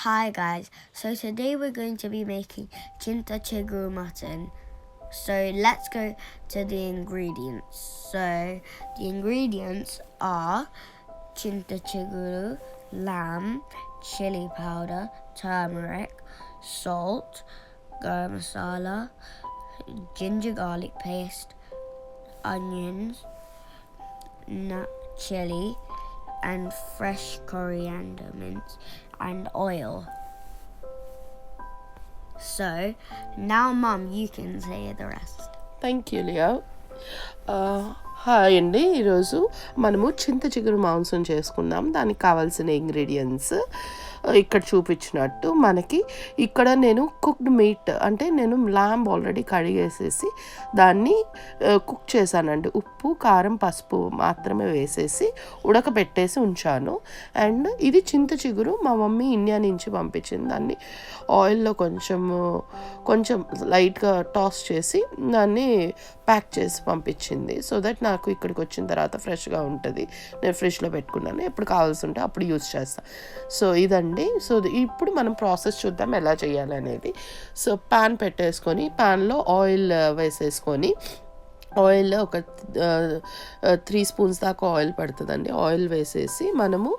Hi guys, so today we're going to be making Chinta Chiguru mutton. So let's go to the ingredients. So the ingredients are Chinta Chiguru, lamb, chili powder, turmeric, salt, garam masala, ginger garlic paste, onions, nut chili, and fresh coriander mince and oil. So now Mum, you can say the rest. Thank you లియా. Hi అండి. ఈరోజు మనము చింత చిగురు మాంసం చేసుకుందాం. దానికి కావాల్సిన ఇంగ్రీడియంట్స్ ఇక్కడ చూపించినట్టు మనకి ఇక్కడ నేను కుక్డ్ మీట్ అంటే నేను ల్యాంబ్ ఆల్రెడీ కడిగేసేసి దాన్ని కుక్ చేశానండి. ఉప్పు కారం పసుపు మాత్రమే వేసేసి ఉడకబెట్టేసి ఉంచాను. అండ్ ఇది చింత చిగురు మా మమ్మీ ఇండియా నుంచి పంపించింది. దాన్ని ఆయిల్లో కొంచెం లైట్గా టాస్ చేసి దాన్ని ప్యాక్ చేసి పంపించింది. సో దట్ నాకు ఇక్కడికి వచ్చిన తర్వాత ఫ్రెష్గా ఉంటుంది. నేను ఫ్రిడ్జ్లో పెట్టుకున్నాను, ఎప్పుడు కావాల్సి ఉంటే అప్పుడు యూజ్ చేస్తాను. సో ఇదండి. సో ఇప్పుడు మనం ప్రాసెస్ చూద్దాం ఎలా చేయాలి అనేది. సో ప్యాన్ పెట్టేసుకొని ప్యాన్లో ఆయిల్ వేసేసుకొని ఆయిల్ ఒక 3 స్పూన్స్ దాకా ఆయిల్ పడుతుందండి. ఆయిల్ వేసేసి మనము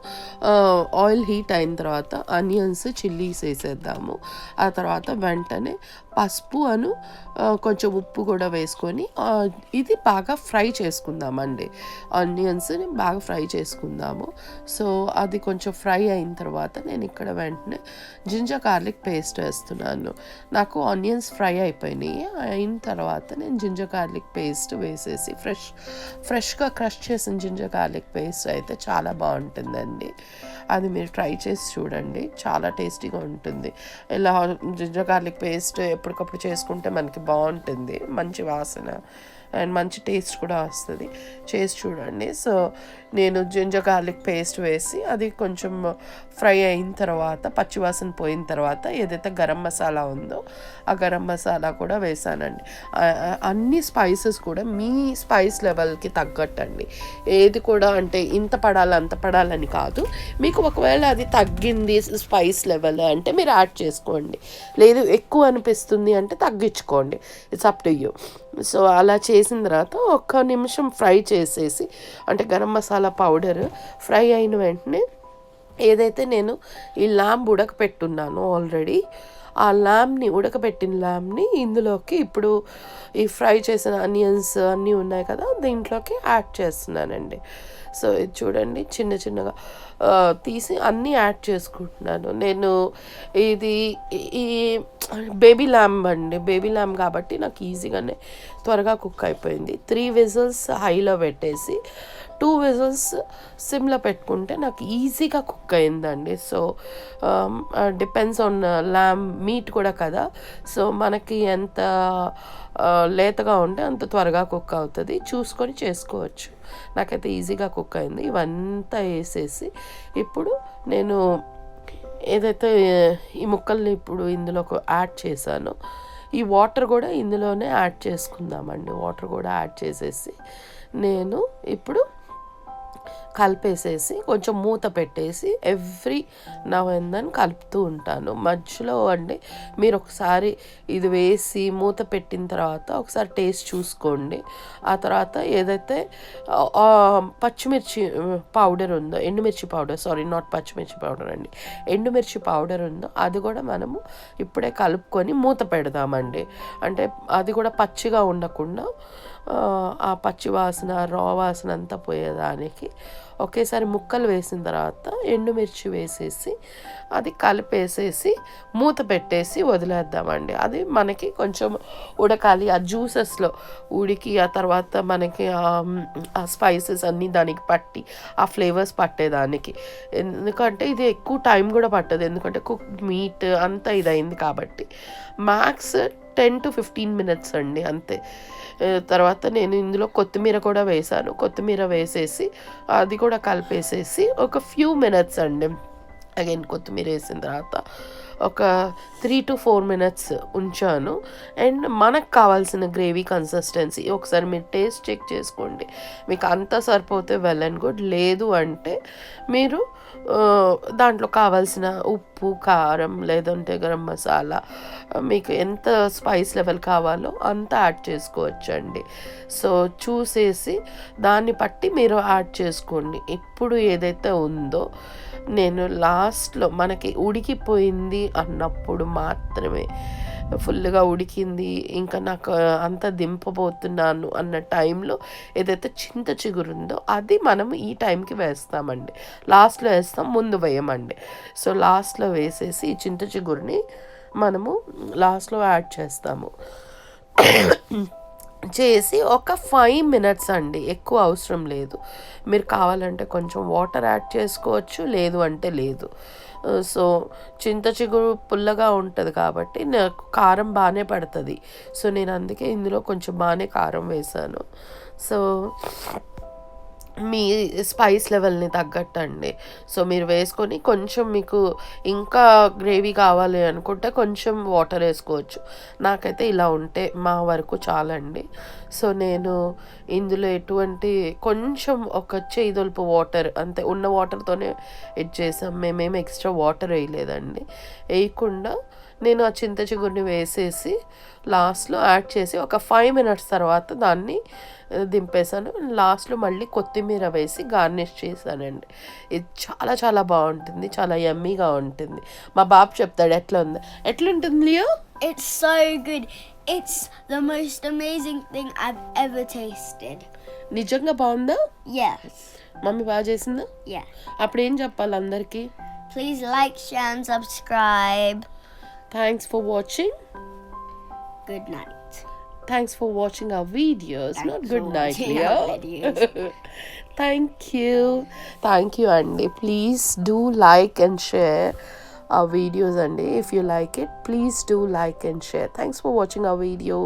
ఆయిల్ హీట్ అయిన తర్వాత ఆనియన్స్ చిల్లీస్ వేసేద్దాము. ఆ తర్వాత వెంటనే పసుపు కొంచెం ఉప్పు కూడా వేసుకొని ఇది బాగా ఫ్రై చేసుకుందామండి. ఆనియన్స్ని బాగా ఫ్రై చేసుకుందాము. సో అది కొంచెం ఫ్రై అయిన తర్వాత నేను ఇక్కడ వెంటనే జింజర్ గార్లిక్ పేస్ట్ వేస్తున్నాను. నాకు ఆనియన్స్ ఫ్రై అయిపోయినాయి. అయిన తర్వాత నేను జింజర్ గార్లిక్ పేస్ట్ వేసేసి ఫ్రెష్గా క్రష్ చేసిన జింజర్ గార్లిక్ పేస్ట్ అయితే చాలా బాగుంటుందండి. అది మీరు ట్రై చేసి చూడండి, చాలా టేస్టీగా ఉంటుంది. ఇలా జింజర్ గార్లిక్ పేస్ట్ ఎప్పటికప్పుడు చేసుకుంటే మనకి బాగుంటుంది, మంచి వాసన అండ్ మంచి టేస్ట్ కూడా వస్తుంది. చేసి చూడండి. సో నేను జింజర్ గార్లిక్ పేస్ట్ వేసి అది కొంచెం ఫ్రై అయిన తర్వాత పచ్చివాసన పోయిన తర్వాత ఏదైతే గరం మసాలా ఉందో ఆ గరం మసాలా కూడా వేసానండి. అన్ని స్పైసెస్ కూడా మీ స్పైస్ లెవెల్కి తగ్గట్టండి. ఏది కూడా అంటే ఇంత పడాలి అంత పడాలని కాదు. మీకు ఒకవేళ అది తగ్గింది స్పైస్ లెవెల్ అంటే మీరు యాడ్ చేసుకోండి, లేదు ఎక్కువ అనిపిస్తుంది అంటే తగ్గించుకోండి. It's up to you. So అలా చేసిన తర్వాత 1 నిమిషం ఫ్రై చేసేసి అంటే గరం మసాలా పౌడర్ ఫ్రై అయిన వెంటనే ఏదైతే నేను ఈ ల్యాంబ్ ఉడకపెట్టున్నానో ఆల్రెడీ ఆ ఉడకబెట్టిన ల్యాంబ్ని ఇందులోకి ఇప్పుడు ఈ ఫ్రై చేసిన ఆనియన్స్ అన్నీ ఉన్నాయి కదా దీంట్లోకి యాడ్ చేస్తున్నానండి. సో ఇది చూడండి, చిన్నగా తీసి అన్నీ యాడ్ చేసుకుంటున్నాను. నేను ఇది ఈ బేబీ ల్యాంబ్ అండి, బేబీ ల్యాంబ్ కాబట్టి నాకు ఈజీగానే త్వరగా కుక్ అయిపోయింది. 3 విజిల్స్ హైలో పెట్టేసి 2 విజిల్స్ సిమ్లో పెట్టుకుంటే నాకు ఈజీగా కుక్ అయిందండి. So depends on lamb meet కూడా కదా. సో మనకి ఎంత లేతగా ఉంటే అంత త్వరగా కుక్ అవుతుంది, చూసుకొని చేసుకోవచ్చు. నాకైతే ఈజీగా కుక్ అయింది. ఇవంతా వేసేసి ఇప్పుడు నేను ఏదైతే ఈ ముక్కల్ని ఇప్పుడు ఇందులో యాడ్ చేశానో ఈ వాటర్ కూడా ఇందులోనే యాడ్ చేసుకుందామండి. వాటర్ కూడా యాడ్ చేసేసి నేను ఇప్పుడు కలిపేసేసి కొంచెం మూత పెట్టేసి ఎవ్రీ నవ్ అండ్ దెన్ కలుపుతూ ఉంటాను. మధ్యలో అండి మీరు ఒకసారి ఇది వేసి మూత పెట్టిన తర్వాత ఒకసారి టేస్ట్ చూసుకోండి. ఆ తర్వాత ఏదైతే పచ్చిమిర్చి పౌడర్ ఉందో, ఎండుమిర్చి పౌడర్, సారీ నాట్ పచ్చిమిర్చి పౌడర్ అండి, ఎండుమిర్చి పౌడర్ ఉందో అది కూడా మనము ఇప్పుడే కలుపుకొని మూత పెడదామండి. అంటే అది కూడా పచ్చిగా ఉండకుండా ఆ పచ్చి వాసన రా వాసన అంతా పోయేదానికి ఒకేసారి ముక్కలు వేసిన తర్వాత ఎండుమిర్చి వేసేసి అది కలిపేసేసి మూత పెట్టేసి వదిలేద్దామండి. అది మనకి కొంచెం ఉడకాలి, ఆ జ్యూసెస్లో ఉడికి ఆ తర్వాత మనకి ఆ స్పైసెస్ అన్నీ దానికి పట్టి ఆ ఫ్లేవర్స్ పట్టేదానికి. ఎందుకంటే ఇది ఎక్కువ టైం కూడా పట్టదు, ఎందుకంటే కుక్డ్ మీట్ అంతా ఇదైంది కాబట్టి. మ్యాక్స్ 10 to 15 మినిట్స్ అండి, అంతే. తర్వాత నేను ఇందులో కొత్తిమీర కూడా వేసాను. కొత్తిమీర వేసేసి అది కూడా కలిపేసేసి ఒక ఫ్యూ మినిట్స్ అండి. అగైన్ కొత్తిమీర వేసిన తర్వాత ఒక 3 to 4 మినిట్స్ ఉంచాను. అండ్ మనకు కావాల్సిన గ్రేవీ కన్సిస్టెన్సీ ఒకసారి మీరు టేస్ట్ చెక్ చేసుకోండి. మీకు అంతా సరిపోతే వెల్ అండ్ గుడ్, లేదు అంటే మీరు దాంట్లో కావాల్సిన ఉప్పు, కారం, లేదంటే గరం మసాలా, మీకు ఎంత స్పైస్ లెవెల్ కావాలో అంత యాడ్ చేసుకోవచ్చండి. సో చూసేసి దాన్ని బట్టి మీరు యాడ్ చేసుకోండి. ఇప్పుడు ఏదైతే ఉందో నేను లాస్ట్లో మనకి ఉడికిపోయింది అన్నప్పుడు మాత్రమే, ఫుల్గా ఉడికింది ఇంకా నాకు అంత దింపబోతున్నాను అన్న టైంలో ఏదైతే చింత చిగురు ఉందో అది మనం ఈ టైంకి వేస్తామండి. లాస్ట్లో వేస్తాం, ముందు వేయమండి. సో లాస్ట్లో వేసేసి ఈ చింత చిగురుని మనము లాస్ట్లో యాడ్ చేస్తాము. చేసి ఒక 5 minutes అండి, ఎక్కువ అవసరం లేదు. మీరు కావాలంటే కొంచెం వాటర్ యాడ్ చేసుకోవచ్చు, లేదు అంటే లేదు. సో చింత చిగురు పుల్లగా ఉంటుంది కాబట్టి నాకు కారం బాగానే పడుతుంది. సో నేను అందుకే ఇందులో కొంచెం బాగానే కారం వేసాను. సో మీ స్పైస్ లెవెల్ని తగ్గట్టండి. సో మీరు వేసుకొని కొంచెం మీకు ఇంకా గ్రేవీ కావాలి అనుకుంటే కొంచెం వాటర్ వేసుకోవచ్చు. నాకైతే ఇలా ఉంటే మా వరకు చాలండి. సో నేను ఇందులో ఎటువంటి కొంచెం ఒక చేదొలుపు వాటర్ అంతే, ఉన్న వాటర్తోనే ఇది చేసాం. మేమేం ఎక్స్ట్రా వాటర్ వేయలేదండి. వేయకుండా నేను ఆ చింత చిగురిని వేసేసి లాస్ట్లో యాడ్ చేసి ఒక 5 minutes తర్వాత దాన్ని దింపేసాను. లాస్ట్లో మళ్ళీ కొత్తిమీర వేసి గార్నిష్ చేశానండి. ఇది చాలా చాలా బాగుంటుంది, చాలా యమ్మీగా ఉంటుంది. మా బాబు చెప్తాడు ఎట్లుంటుంది Leo. It's so good. It's the most amazing thing I've ever tasted. నిజంగా బాగుందా? Yes. మమ్మీ బాగా చేసిందా? Yeah. అప్పుడు ఏం చెప్పాలి అందరికీ? Please like, share and subscribe. Thanks for watching. Good night. Thanks for watching our videos. Thanks Not for good night, watching Leo. our videos. Thank you, Andy. Please do like and share our videos, Andy. If you like it, please do like and share. Thanks for watching our video.